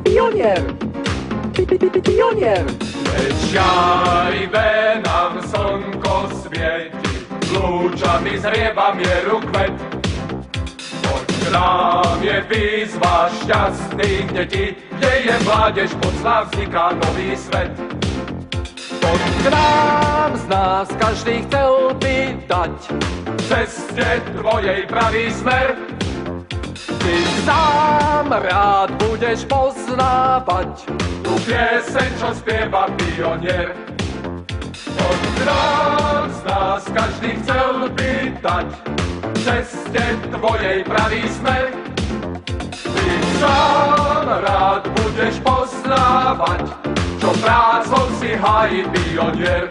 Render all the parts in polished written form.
Pionier! Pionier! Siajbe nám slnko svieti, lúčami zrieva mieru kvet. Poď k nám je výzva šťastných detí, kde je mládež, pod slá vzniká nový svet. Poď k nám, z nás každý chcel by dať V ceste tvojej pravý smer, ty sám rád budeš poznávať tu pieseň, čo spieva pionier. Poď k nám, z nás každý chcel by dať v ceste tvojej pravý smer, ty sám rád budeš poznávať, čo prácou si hájí pionier.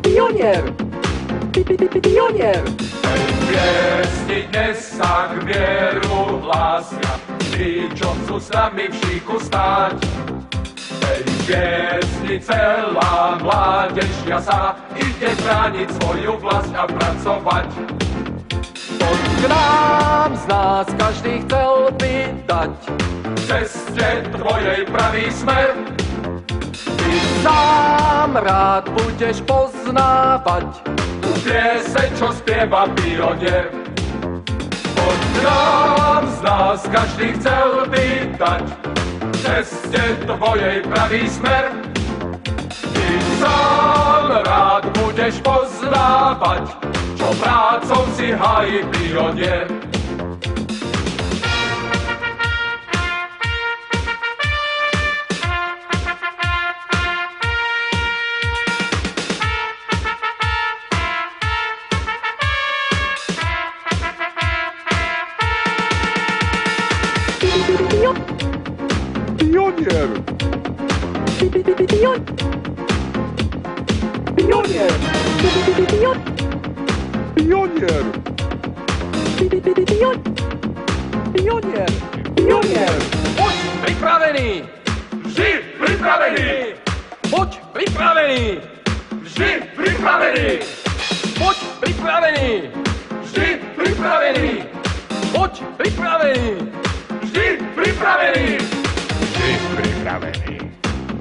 Pionier! Pionier! Piesni dnes sa k mieru hlásia, tí, čo chcú s nami v šíku stáť. Tej piesni celá mládež jasá, ide chrániť svoju vlast a pracovať. Poď k nám, z nás každý chcel by dať V ceste tvojej pravý smer, ty sám rád budeš poznávať tu pieseň, čo spieva pionier. Poď k nám, z nás každý chcel by dať v ceste tvojej pravý smer, ty sám rád budeš poznávať, čo prácou si hájí pionier. Pionier! Pionier! Pionier! Pionier! Pionier! Buď pripravený! Vždy pripravený! Buď pripravený! Vždy pripravený! Buď pripravený! Vždy pripravený! Buď pripravený! Vždy pripravený! Vždy pripravený,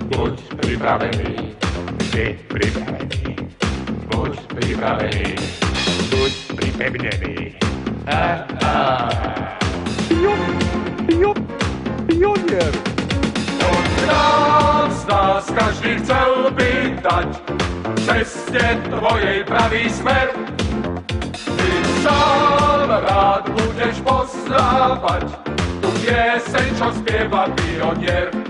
Buď pripravený! vždy pripravený, Buď pripravený! buď pripevnený. Pionier! Poď k nám, z nás každý chcel by dať v ceste tvojej pravý smer, ty sám rád budeš poznávať tu pieseň, čo spieva pionier.